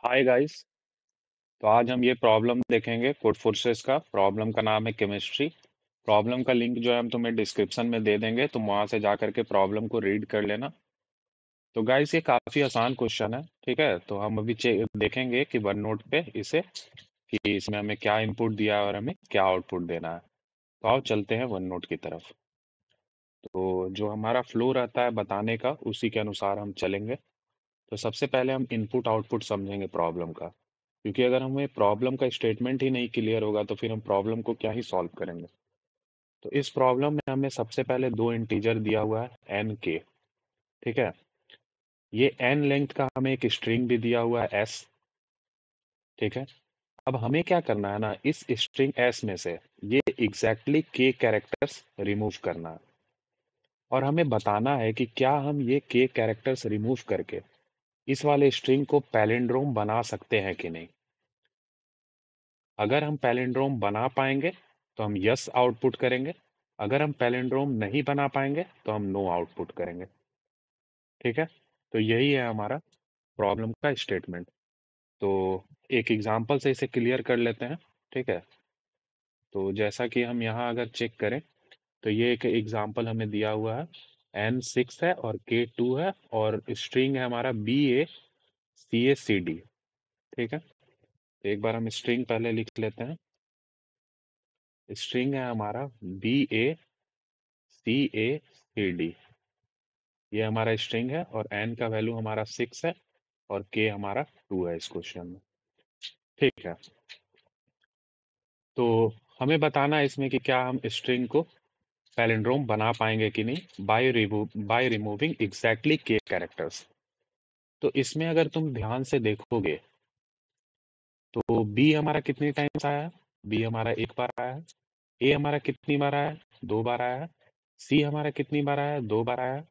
Hi guys. तो आज हम ये प्रॉब्लम देखेंगे कोड फोर्सेस का। प्रॉब्लम का नाम है केमिस्ट्री। प्रॉब्लम का लिंक जो है हम तुम्हें डिस्क्रिप्शन में दे देंगे, तुम वहां से जा करके प्रॉब्लम को रीड कर लेना। तो गाइस ये काफी आसान क्वेश्चन है, ठीक है। तो हम अभी देखेंगे कि वन नोट पे इसे कि इसमें हमें क्या इनपुट दिया है और हमें क्या आउटपुट देना है। तो आओ चलते हैं वन नोट की तरफ। तो जो हमारा फ्लो रहता है बताने का, उसी के अनुसार हम चलेंगे। तो सबसे पहले हम इनपुट आउटपुट समझेंगे प्रॉब्लम का, क्योंकि अगर हमें प्रॉब्लम का स्टेटमेंट ही नहीं क्लियर होगा तो फिर हम प्रॉब्लम को क्या ही सॉल्व करेंगे। तो इस प्रॉब्लम में हमें सबसे पहले दो इंटीजर दिया हुआ है एन के, ठीक है। ये एन लेंथ का हमें एक स्ट्रिंग भी दिया हुआ है एस, ठीक है। अब हमें क्या करना है ना, इस स्ट्रिंग एस में से ये एग्जैक्टली के कैरेक्टर्स रिमूव करना है। और हमें बताना है कि क्या हम ये के कैरेक्टर्स रिमूव करके इस वाले स्ट्रिंग को पैलिंड्रोम बना सकते हैं कि नहीं। अगर हम पैलिंड्रोम बना पाएंगे तो हम यस आउटपुट करेंगे। अगर हम पैलिंड्रोम नहीं बना पाएंगे तो हम नो आउटपुट करेंगे, ठीक है। तो यही है हमारा प्रॉब्लम का स्टेटमेंट। तो एक एग्जांपल से इसे क्लियर कर लेते हैं, ठीक है। तो जैसा कि हम यहाँ अगर चेक करें तो ये एक एग्जांपल हमें दिया हुआ है। एन 6 है और के 2 है और स्ट्रिंग है हमारा बी ए सी ए सी डी, ठीक है। तो एक बार हम स्ट्रिंग पहले लिख लेते हैं। स्ट्रिंग है हमारा बी ए सी ए सी डी, ये हमारा स्ट्रिंग है और एन का वैल्यू हमारा 6 है और के हमारा 2 है इस क्वेश्चन में, ठीक है। तो हमें बताना है इसमें कि क्या हम स्ट्रिंग को पैलिंड्रोम बना पाएंगे कि नहीं बाय रिमूविंग एग्जैक्टली के कैरेक्टर्स। तो इसमें अगर तुम ध्यान से देखोगे तो बी हमारा कितनी टाइम्स आया है, बी हमारा एक बार आया है। ए हमारा कितनी बार आया है, दो बार आया है। सी हमारा कितनी बार आया है, दो बार आया है।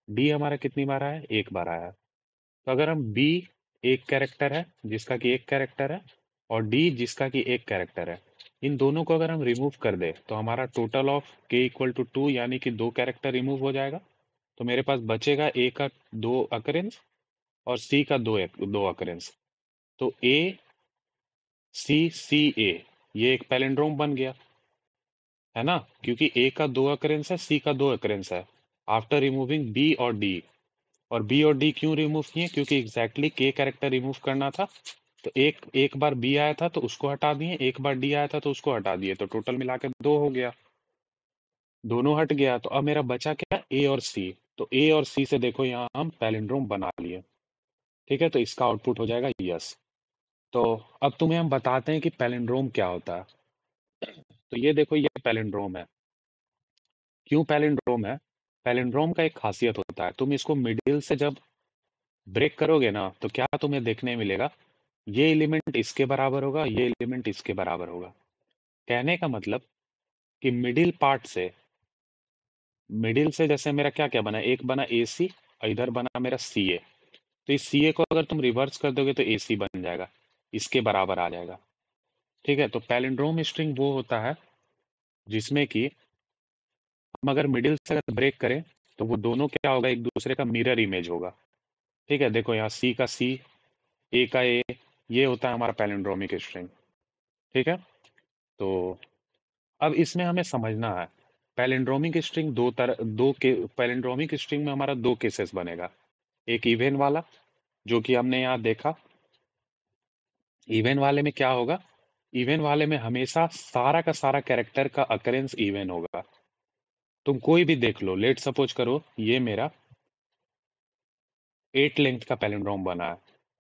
डी हमारा कितनी बार आया है, एक बार आया है। तो अगर हम बी एक कैरेक्टर है जिसका कि एक कैरेक्टर है और डी जिसका कि एक कैरेक्टर है, इन दोनों को अगर हम रिमूव कर दे तो हमारा टोटल ऑफ के इक्वल टू 2 यानी कि दो कैरेक्टर रिमूव हो जाएगा। तो मेरे पास बचेगा ए का दो अकरेंस और सी का दो अकरेंस। तो ए सी सी ए ये एक पैलिंड्रोम बन गया, है ना, क्योंकि ए का दो अकरेंस है, सी का दो अकरेंस है आफ्टर रिमूविंग बी और डी। और बी और डी क्यों रिमूव किए, क्योंकि एग्जैक्टली के कैरेक्टर रिमूव करना था। तो एक एक बार बी आया था तो उसको हटा दिए, एक बार डी आया था तो उसको हटा दिए, तो टोटल मिला के दो हो गया, दोनों हट गया। तो अब मेरा बचा क्या, ए और सी। तो ए और सी से देखो यहाँ हम पैलिंड्रोम बना लिए, ठीक है। तो इसका आउटपुट हो जाएगा यस। तो अब तुम्हें हम बताते हैं कि पैलिंड्रोम क्या होता है। तो ये देखो ये पैलिंड्रोम है। क्यों पैलिंड्रोम है, पैलिंड्रोम का एक खासियत होता है, तुम इसको मिडिल से जब ब्रेक करोगे ना तो क्या तुम्हें देखने मिलेगा, ये एलिमेंट इसके बराबर होगा, ये एलिमेंट इसके बराबर होगा। कहने का मतलब कि मिडिल से जैसे मेरा क्या क्या बना, एक बना ए सी और इधर बना मेरा सी ए। तो इस सी ए को अगर तुम रिवर्स कर दोगे तो ए सी बन जाएगा, इसके बराबर आ जाएगा, ठीक है। तो पैलिंड्रोम स्ट्रिंग वो होता है जिसमें कि हम अगर मिडिल से अगर ब्रेक करें तो वो दोनों क्या होगा, एक दूसरे का मिरर इमेज होगा, ठीक है। देखो यहाँ सी का सी, ए का ए, ये होता है हमारा पैलिंड्रोमिक स्ट्रिंग, ठीक है। तो अब इसमें हमें समझना है पैलिंड्रोमिक स्ट्रिंग पैलिंड्रोमिक स्ट्रिंग में हमारा दो केसेस बनेगा। एक इवन वाला जो कि हमने यहाँ देखा। इवन वाले में क्या होगा, इवन वाले में हमेशा सारा का सारा कैरेक्टर का अकरेंस इवन होगा। तुम कोई भी देख लो, लेट सपोज करो ये मेरा 8 लेंथ का पैलिंड्रोम बना है।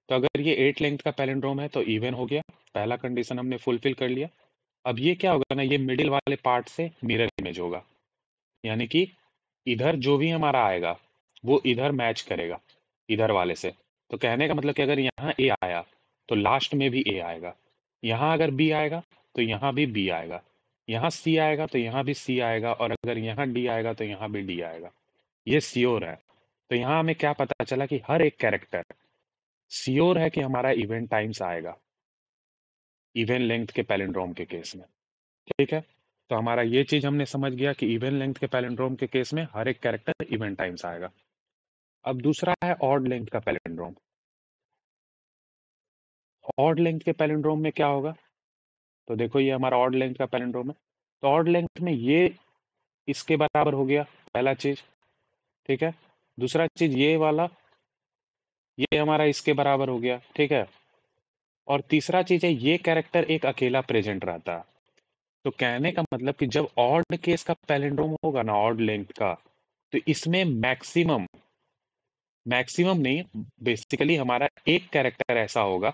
तो अगर ये 8 लेंथ का पैलिंड्रोम है तो इवन हो गया, पहला कंडीशन हमने फुलफिल कर लिया। अब ये क्या होगा ना, ये मिडिल वाले पार्ट से मिरर इमेज होगा, यानी कि इधर जो भी हमारा आएगा वो इधर मैच करेगा इधर वाले से। तो कहने का मतलब कि अगर यहाँ ए आया तो लास्ट में भी ए आएगा, यहाँ अगर बी आएगा तो यहाँ भी बी आएगा, यहाँ सी आएगा तो यहाँ भी सी आएगा, और अगर यहाँ डी आएगा तो यहाँ भी डी आएगा। ये श्योर है। तो यहाँ हमें क्या पता चला कि हर एक कैरेक्टर श्योर है कि हमारा इवेंट टाइम्स आएगा इवन लेंथ के पैलिंड्रोम के केस में, ठीक है। तो हमारा ये चीज हमने समझ गया कि इवन लेंथ के पैलिंड्रोम के केस में हर एक कैरेक्टर इवन टाइम्स आएगा। अब दूसरा है ऑड लेंथ का पैलिंड्रोम। ऑड लेंथ के पैलिंड्रोम में क्या होगा? तो देखो ये हमारा ऑड लेंथ का पैलिंड्रोम है, तो ऑड लेंथ में ये इसके बराबर हो गया, पहला चीज, ठीक है। दूसरा चीज ये वाला, ये हमारा इसके बराबर हो गया, ठीक है। और तीसरा चीज है ये कैरेक्टर एक अकेला प्रेजेंट रहता है। तो कहने का मतलब कि जब ऑड केस का पैलिंड्रोम होगा ना, ऑड लेंथ का, तो इसमें मैक्सिमम, मैक्सिमम नहीं, बेसिकली हमारा एक कैरेक्टर ऐसा होगा,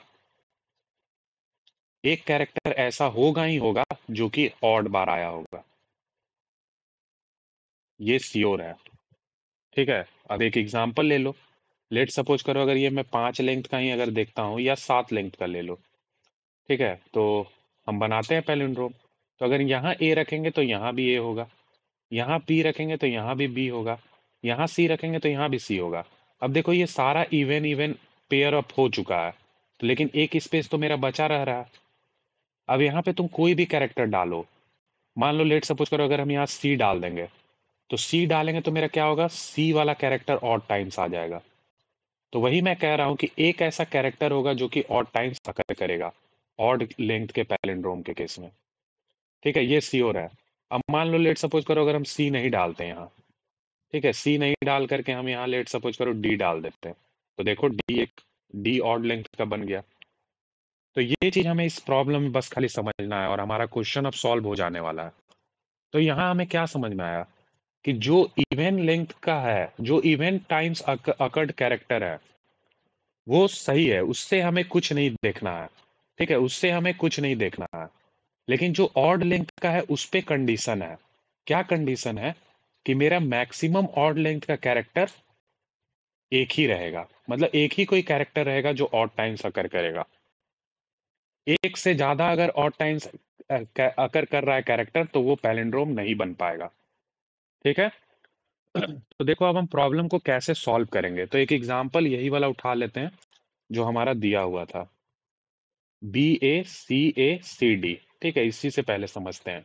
एक कैरेक्टर ऐसा होगा ही होगा जो कि ऑड बार आया होगा, ये श्योर है, ठीक है। अब एक एग्जांपल ले लो, लेट सपोज करो अगर ये मैं 5 लेंथ का ही अगर देखता हूँ या 7 लेंथ का ले लो, ठीक है। तो हम बनाते हैं पैलिंड्रोम, तो अगर यहाँ ए रखेंगे तो यहाँ भी ए होगा, यहाँ बी रखेंगे तो यहाँ भी बी होगा, यहाँ सी रखेंगे तो यहाँ भी सी होगा। अब देखो ये सारा इवन इवन पेयर अप हो चुका है, तो लेकिन एक स्पेस तो मेरा बचा रह रहा है। अब यहाँ पे तुम कोई भी कैरेक्टर डालो, मान लो लेट सपोज करो अगर हम यहाँ सी डाल देंगे, तो सी डालेंगे तो मेरा क्या होगा, सी वाला कैरेक्टर ऑड टाइम्स आ जाएगा। तो वही मैं कह रहा हूँ कि एक ऐसा कैरेक्टर होगा जो कि ऑड टाइम्स अकर करेगा ऑड लेंथ के पैलिंड्रोम के केस में, ठीक है, ये श्योर है। अब मान लो लेट सपोज करो अगर हम सी नहीं डालते यहाँ, ठीक है, सी नहीं डाल करके हम यहाँ लेट सपोज करो डी डाल देते हैं, तो देखो डी एक, डी ऑड लेंथ का बन गया। तो ये चीज हमें इस प्रॉब्लम में बस खाली समझना है और हमारा क्वेश्चन अब सॉल्व हो जाने वाला है। तो यहाँ हमें क्या समझ में आया कि जो इवन लेंथ का है, जो इवन टाइम्स अकर्ड कैरेक्टर है, वो सही है, उससे हमें कुछ नहीं देखना है, ठीक है, उससे हमें कुछ नहीं देखना है। लेकिन जो ऑड लेंथ का है उस पे कंडीशन है। क्या कंडीशन है? कि मेरा मैक्सिमम ऑड लेंथ का कैरेक्टर एक ही रहेगा, मतलब एक ही कोई कैरेक्टर रहेगा जो ऑड टाइम्स अकर करेगा। एक से ज्यादा अगर ऑड टाइम्स अकर कर रहा है कैरेक्टर तो वो पैलिंड्रोम नहीं बन पाएगा, ठीक है। तो देखो अब हम प्रॉब्लम को कैसे सॉल्व करेंगे, तो एक एग्जांपल यही वाला उठा लेते हैं जो हमारा दिया हुआ था, BACACD, ठीक है। इसी से पहले समझते हैं,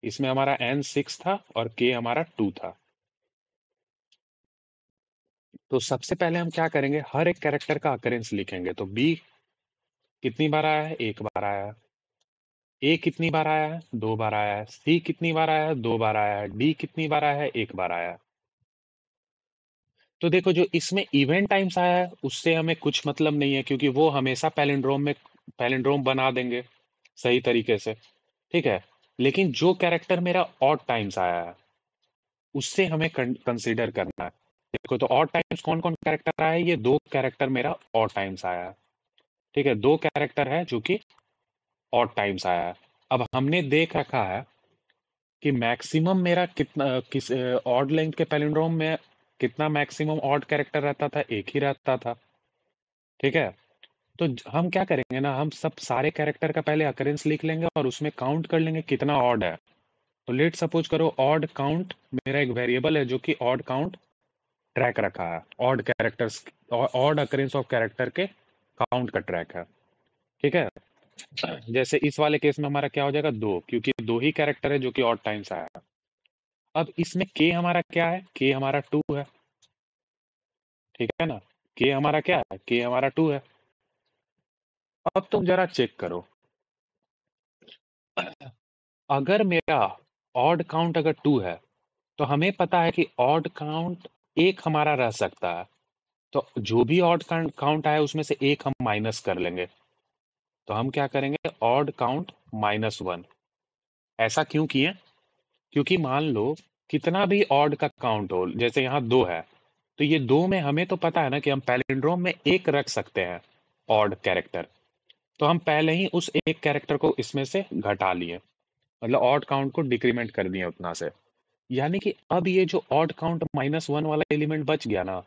इसमें हमारा N 6 था और K हमारा 2 था। तो सबसे पहले हम क्या करेंगे, हर एक कैरेक्टर का अकरेंस लिखेंगे। तो B कितनी बार आया है, एक बार आया है। A कितनी बार आया है, दो बार आया है। C कितनी बार आया है, दो बार आया है। D कितनी बार आया है, एक बार आया है। तो देखो जो इसमें इवेंट टाइम्स आया है उससे हमें कुछ मतलब नहीं है, क्योंकि वो हमेशा पैलिंड्रोम में पैलिंड्रोम बना देंगे सही तरीके से, ठीक है। लेकिन जो कैरेक्टर मेरा ऑड टाइम्स आया है उससे हमें कंसीडर करना है। देखो तो ऑड टाइम्स कौन कौन कैरेक्टर आया है, ये दो कैरेक्टर मेरा ऑड टाइम्स आया है, ठीक है, दो कैरेक्टर है जो कि ऑड टाइम्स आया है। अब हमने देख रखा है कि मैक्सिमम मेरा कितना, किस ऑड लेंथ के पैलिंड्रोम में कितना मैक्सिमम ऑड कैरेक्टर रहता था, एक ही रहता था, ठीक है। तो हम क्या करेंगे ना, हम सब सारे कैरेक्टर का पहले अकरेंस लिख लेंगे और उसमें काउंट कर लेंगे कितना ऑड है। तो लेट सपोज करो ऑड काउंट, मेरा एक वेरिएबल है जो कि ऑड काउंट ट्रैक रखा है, odd characters, odd occurrence of character के काउंट का ट्रैक है, ठीक है। जैसे इस वाले केस में हमारा क्या हो जाएगा, दो, क्योंकि दो ही कैरेक्टर है जो कि ऑड टाइम्स आया है। अब इसमें के हमारा क्या है, के हमारा 2 है, ठीक है ना। के हमारा क्या है, के हमारा 2 है। अब तुम जरा चेक करो, अगर मेरा ऑड काउंट अगर 2 है तो हमें पता है कि ऑड काउंट एक हमारा रह सकता है, तो जो भी ऑड काउंट आया उसमें से एक हम माइनस कर लेंगे। तो हम क्या करेंगे, ऑड काउंट -1। ऐसा क्यों किए, क्योंकि मान लो कितना भी ऑड का काउंट हो, जैसे यहाँ 2 है, तो ये 2 में हमें तो पता है ना कि हम पैलिंड्रोम में एक रख सकते हैं ऑड कैरेक्टर। तो हम पहले ही उस एक कैरेक्टर को इसमें से घटा लिए, मतलब ऑड काउंट को डिक्रीमेंट कर दिए उतना से। यानी कि अब ये जो ऑड काउंट -1 वाला एलिमेंट बच गया ना,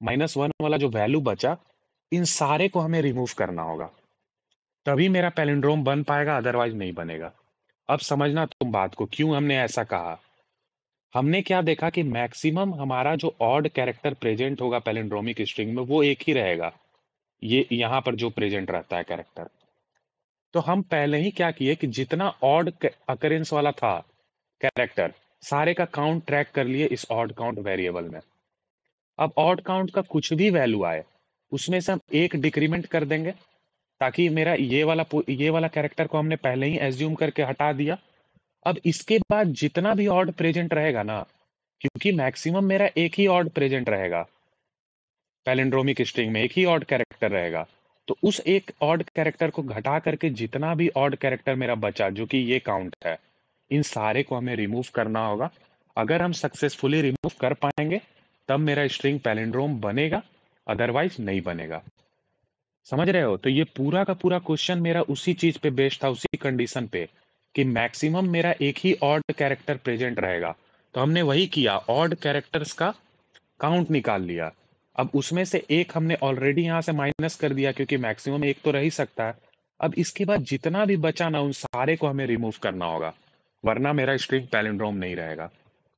-1 वाला जो वैल्यू बचा, इन सारे को हमें रिमूव करना होगा, तभी मेरा पैलिंड्रोम बन पाएगा, अदरवाइज नहीं बनेगा। अब समझना तुम बात को, क्यों हमने ऐसा कहा। हमने क्या देखा कि मैक्सिमम हमारा जो ऑड कैरेक्टर प्रेजेंट होगा पैलिंड्रोमिक स्ट्रिंग में वो एक ही रहेगा, ये यहाँ पर जो प्रेजेंट रहता है कैरेक्टर। तो हम पहले ही क्या किए कि जितना ऑड अकरेंस वाला था कैरेक्टर, सारे का काउंट ट्रैक कर लिए इस ऑड काउंट वेरिएबल में। अब ऑड काउंट का कुछ भी वैल्यू आए उसमें से हम एक डिक्रीमेंट कर देंगे, ताकि मेरा ये वाला कैरेक्टर को हमने पहले ही एज्यूम करके हटा दिया। अब इसके बाद जितना भी ऑड प्रेजेंट रहेगा ना, क्योंकि मैक्सिमम मेरा एक ही ऑड प्रेजेंट रहेगा, पैलिंड्रोमिक स्ट्रिंग में एक ही ऑड कैरेक्टर रहेगा, तो उस एक ऑड कैरेक्टर को घटा करके जितना भी ऑड कैरेक्टर मेरा बचा, जो कि ये काउंट है, इन सारे को हमें रिमूव करना होगा। अगर हम सक्सेसफुली रिमूव कर पाएंगे तब मेरा स्ट्रिंग पैलिंड्रोम बनेगा, अदरवाइज नहीं बनेगा। समझ रहे हो? तो ये पूरा का पूरा क्वेश्चन मेरा उसी चीज पे बेस्ड था, उसी कंडीशन पे कि मैक्सिमम मेरा एक ही ऑड कैरेक्टर प्रेजेंट रहेगा। तो हमने वही किया, ऑड कैरेक्टर्स का काउंट निकाल लिया। अब उसमें से एक हमने ऑलरेडी यहाँ से माइनस कर दिया, क्योंकि मैक्सिमम एक तो रह ही सकता है। अब इसके बाद जितना भी बचा ना, उन सारे को हमें रिमूव करना होगा, वरना मेरा स्ट्रिंग पैलिंड्रोम नहीं रहेगा।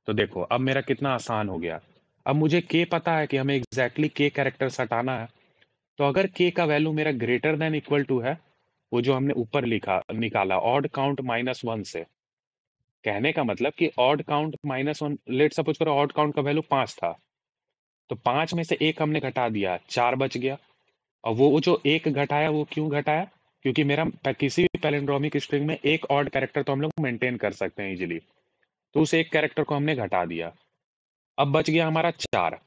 तो देखो अब मेरा कितना आसान हो गया। अब मुझे के पता है कि हमें एग्जैक्टली के कैरेक्टर्स हटाना है। तो अगर के का वैल्यू मेरा ग्रेटर देन इक्वल टू है, वो जो हमने ऊपर लिखा निकाला ऑड काउंट -1 से, कहने का मतलब कि ऑड काउंट -1, लेट सपोज करो ऑड काउंट का वैल्यू 5 था, तो 5 में से एक हमने घटा दिया, 4 बच गया। और वो जो एक घटाया, वो क्यों घटाया? क्योंकि मेरा किसी भी पैलिंड्रोमिक स्ट्रिंग में एक ऑड कैरेक्टर तो हम लोग मेंटेन कर सकते हैं इजीली, तो उस एक कैरेक्टर को हमने घटा दिया। अब बच गया हमारा 4।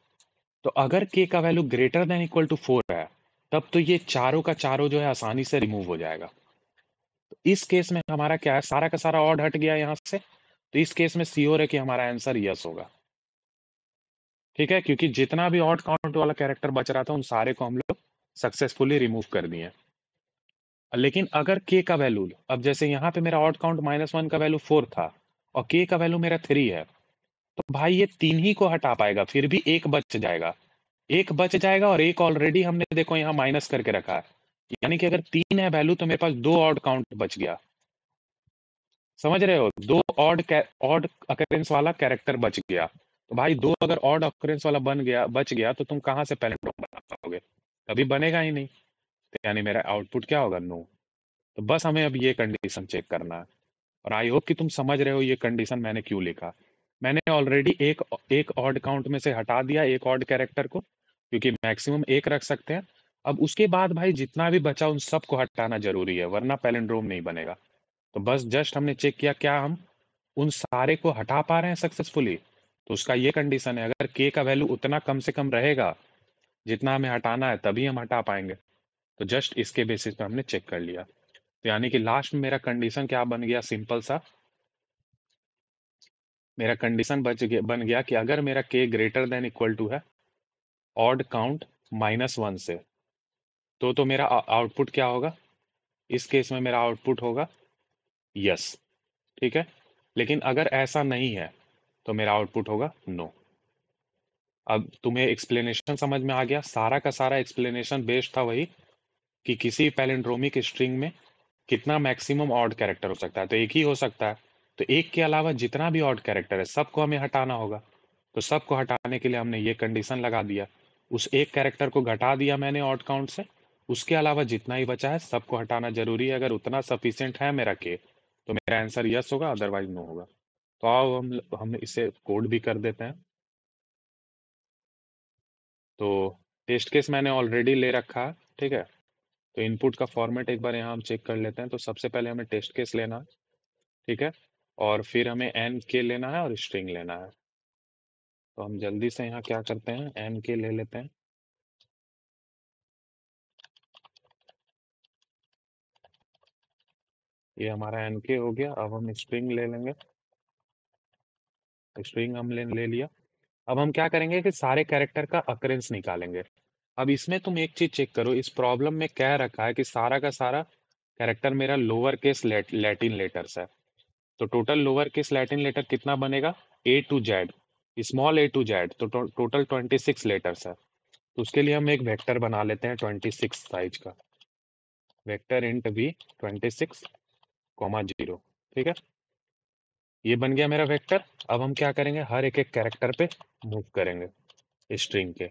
तो अगर के का value greater than equal to 4 है, तब तो ये चारों का चारों जो है आसानी से रिमूव हो जाएगा। तो इस केस में हमारा क्या है, सारा का सारा ऑड हट गया यहाँ से, तो इस केस में श्योर है कि हमारा आंसर यस होगा। ठीक है, क्योंकि जितना भी ऑड काउंट वाला कैरेक्टर बच रहा था, उन सारे को हम लोग सक्सेसफुली रिमूव कर दिए। लेकिन अगर के का वैल्यू, अब जैसे यहाँ पे मेरा ऑड काउंट -1 का वैल्यू 4 था और के का वैल्यू मेरा 3 है, तो भाई ये 3 ही को हटा पाएगा, फिर भी एक बच जाएगा। एक बच जाएगा और एक ऑलरेडी हमने देखो यहाँ माइनस करके रखा है, यानी कि अगर 3 है वैल्यू तो मेरे पास 2 ऑड काउंट बच गया। समझ रहे हो? 2 ऑड अकरेंस वाला कैरेक्टर बच गया। तो भाई 2 अगर ऑड अकरेंस वाला बच गया, तो तुम कहाँ से पैलिंड्रोम बना पाओगे? कभी बनेगा ही नहीं। तो यानी मेरा आउटपुट क्या होगा? नो। तो बस हमें अब ये कंडीशन चेक करना है, और आई होप कि तुम समझ रहे हो ये कंडीशन मैंने क्यों लिखा। मैंने ऑलरेडी एक एक ऑड काउंट में से हटा दिया एक ऑड कैरेक्टर को, क्योंकि मैक्सिमम एक रख सकते हैं। अब उसके बाद भाई जितना भी बचा उन सबको हटाना जरूरी है, वरना पैलिंड्रोम नहीं बनेगा। तो बस जस्ट हमने चेक किया क्या हम उन सारे को हटा पा रहे हैं सक्सेसफुली। तो उसका ये कंडीशन है, अगर के का वैल्यू उतना कम से कम रहेगा जितना हमें हटाना है, तभी हम हटा पाएंगे। तो जस्ट इसके बेसिस पे हमने चेक कर लिया। तो यानी कि लास्ट में मेरा कंडीशन क्या बन गया? सिंपल सा मेरा कंडीशन बन गया कि अगर मेरा के ग्रेटर देन इक्वल टू है ऑड काउंट -1 से, तो मेरा आउटपुट क्या होगा? इस केस में मेरा आउटपुट होगा यस। ठीक है, लेकिन अगर ऐसा नहीं है तो मेरा आउटपुट होगा नो। अब तुम्हें एक्सप्लेनेशन समझ में आ गया? सारा का सारा एक्सप्लेनेशन बेस्ड था वही कि किसी पैलिंड्रोमिक स्ट्रिंग में कितना मैक्सिमम ऑड कैरेक्टर हो सकता है। तो एक ही हो सकता है, तो एक के अलावा जितना भी ऑड कैरेक्टर है सबको हमें हटाना होगा। तो सबको हटाने के लिए हमने ये कंडीशन लगा दिया, उस एक कैरेक्टर को घटा दिया मैंने ऑड काउंट से, उसके अलावा जितना ही बचा है सबको हटाना जरूरी है। अगर उतना सफिशियंट है मेरा के, तो मेरा आंसर यस होगा, अदरवाइज नो होगा। तो आओ हम इसे कोड भी कर देते हैं। तो टेस्ट केस मैंने ऑलरेडी ले रखा है। ठीक है, तो इनपुट का फॉर्मेट एक बार यहाँ हम चेक कर लेते हैं। तो सबसे पहले हमें टेस्ट केस लेना है, ठीक है, और फिर हमें एन के लेना है और स्ट्रिंग लेना है। तो हम जल्दी से यहाँ क्या करते हैं, एन के ले लेते हैं। ये हमारा एन के हो गया। अब हम स्ट्रिंग ले लेंगे, स्ट्रिंग हम ले लिया। अब हम क्या करेंगे कि सारे कैरेक्टर का अकरेंस निकालेंगे। अब इसमें तुम एक चीज चेक करो, इस प्रॉब्लम में कह रखा है कि सारा का सारा कैरेक्टर मेरा लोअर केस लैटिन लेटर्स है। तो total lower case Latin letter कितना बनेगा? A to Z, small A to Z, तो टोटल 26 लेटर्स है। तो उसके लिए हम एक वेक्टर बना लेते हैं 26 साइज का, वेक्टर इंट वी 26 कॉमा 0। ठीक है, ये बन गया मेरा वेक्टर। अब हम क्या करेंगे, हर एक एक कैरेक्टर पे मूव करेंगे स्ट्रिंग के।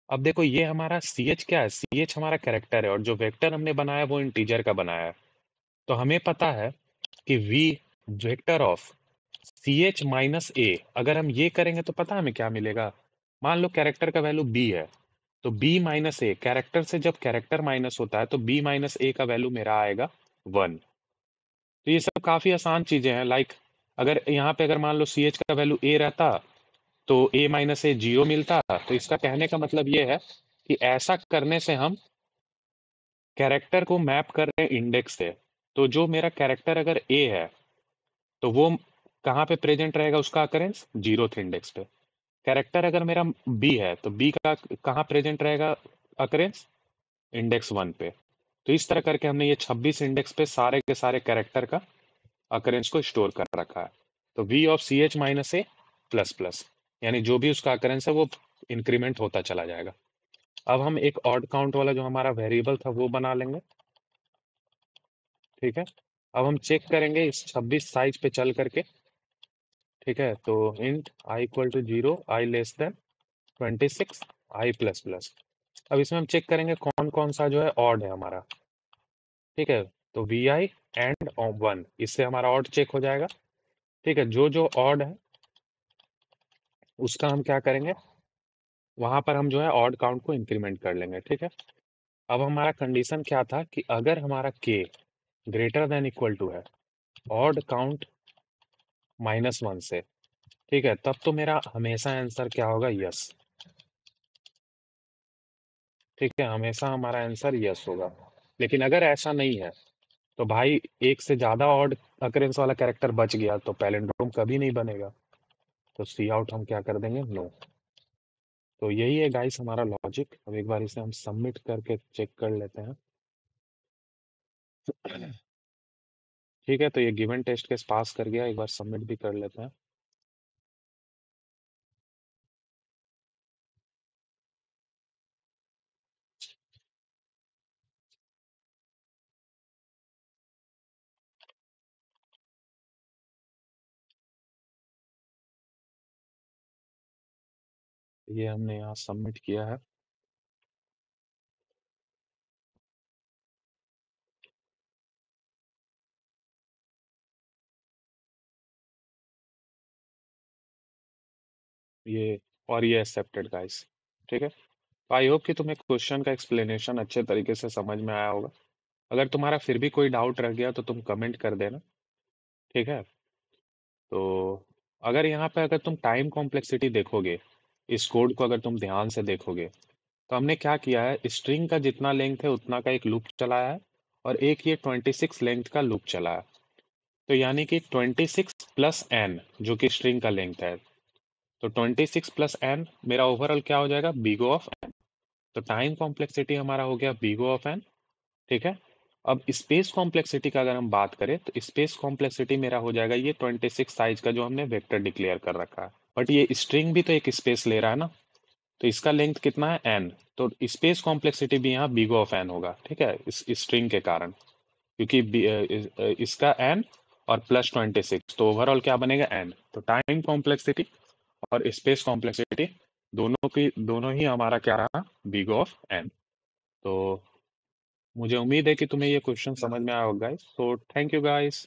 अब देखो ये हमारा सी एच क्या है, सी एच हमारा कैरेक्टर है, और जो वेक्टर हमने बनाया वो इंटीजर का बनाया है। तो हमें पता है कि V vector of C H minus A, अगर हम ये करेंगे तो पता है हमें क्या मिलेगा। मान लो कैरेक्टर का वैल्यू बी है, तो b माइनस ए, कैरेक्टर से जब कैरेक्टर माइनस होता है तो b माइनस ए का वैल्यू मेरा आएगा 1। तो ये सब काफी आसान चीजें हैं। लाइक अगर यहाँ पे अगर मान लो सी एच का वैल्यू ए रहता तो a माइनस ए 0 मिलता। तो इसका कहने का मतलब ये है कि ऐसा करने से हम कैरेक्टर को मैप कर रहे हैं इंडेक्स से। तो जो मेरा कैरेक्टर अगर a है तो वो कहाँ पे प्रेजेंट रहेगा, उसका अकरेंस 0th इंडेक्स पे। कैरेक्टर अगर मेरा b है तो b का कहाँ प्रेजेंट रहेगा अकरेंस, इंडेक्स 1 पे। तो इस तरह करके हमने ये 26 इंडेक्स पे सारे के सारे कैरेक्टर का अकरेंस को स्टोर कर रखा है। तो v of C H minus A plus plus, यानी जो भी उसका अकरेंस है वो इंक्रीमेंट होता चला जाएगा। अब हम एक ऑड काउंट वाला जो हमारा वेरिएबल था वो बना लेंगे। ठीक है, अब हम चेक करेंगे इस 26 साइज पे चल करके। ठीक है, तो int I equal to 0, I less than 26, I plus plus. अब इसमें हम चेक करेंगे कौन कौन सा जो है ऑड है हमारा। ठीक है, तो वी आई एंड 1, इससे हमारा ऑड चेक हो जाएगा। ठीक है, जो जो ऑड है उसका हम क्या करेंगे, वहां पर हम जो है ऑड काउंट को इंक्रीमेंट कर लेंगे। ठीक है, अब हमारा कंडीशन क्या था कि अगर हमारा के ग्रेटर देन इक्वल टू है ऑड काउंट -1 से, ठीक है, तब तो मेरा हमेशा आंसर क्या होगा, यस। ठीक है, हमेशा हमारा आंसर यस होगा। लेकिन अगर ऐसा नहीं है तो भाई एक से ज्यादा ऑड अकरेंस वाला कैरेक्टर बच गया तो पैलिंड्रोम कभी नहीं बनेगा। तो सी आउट हम क्या कर देंगे, नो। तो यही है गाइस हमारा लॉजिक। अब एक बार इसे हम सबमिट करके चेक कर लेते हैं। ठीक है, तो ये गिवन टेस्ट केस पास कर गया, एक बार सबमिट भी कर लेते हैं। ये हमने यहाँ सबमिट किया है। ये और ये एक्सेप्टेड गाइस। ठीक है, आई होप कि तुम्हें क्वेश्चन का एक्सप्लेनेशन अच्छे तरीके से समझ में आया होगा। अगर तुम्हारा फिर भी कोई डाउट रह गया तो तुम कमेंट कर देना। ठीक है, तो अगर यहाँ पे अगर तुम टाइम कॉम्प्लेक्सिटी देखोगे, इस कोड को अगर तुम ध्यान से देखोगे, तो हमने क्या किया है, स्ट्रिंग का जितना लेंथ है उतना का एक लूप चलाया है और एक ये 26 लेंथ का लूप चला है। तो यानी कि 26 प्लस एन जो कि स्ट्रिंग का लेंथ है, तो 26 प्लस एन मेरा ओवरऑल क्या हो जाएगा, बीगो ऑफ एन। तो टाइम कॉम्प्लेक्सिटी हमारा हो गया बीगो ऑफ एन। ठीक है, अब स्पेस कॉम्प्लेक्सिटी का अगर हम बात करें तो स्पेस कॉम्प्लेक्सिटी मेरा हो जाएगा ये 26 साइज का जो हमने वेक्टर डिक्लेयर कर रखा है। बट ये स्ट्रिंग भी तो एक स्पेस ले रहा है ना, तो इसका लेंथ कितना है, एन। तो स्पेस कॉम्प्लेक्सिटी भी यहाँ बिग ऑफ एन होगा। ठीक है, इस स्ट्रिंग के कारण, क्योंकि इसका एन और प्लस 26, तो ओवरऑल क्या बनेगा, एन। तो टाइम कॉम्प्लेक्सिटी और स्पेस कॉम्प्लेक्सिटी दोनों ही हमारा क्या रहा, बिग ऑफ एन। तो मुझे उम्मीद है कि तुम्हें ये क्वेश्चन समझ में आया होगा गाइस। तो थैंक यू गाइस।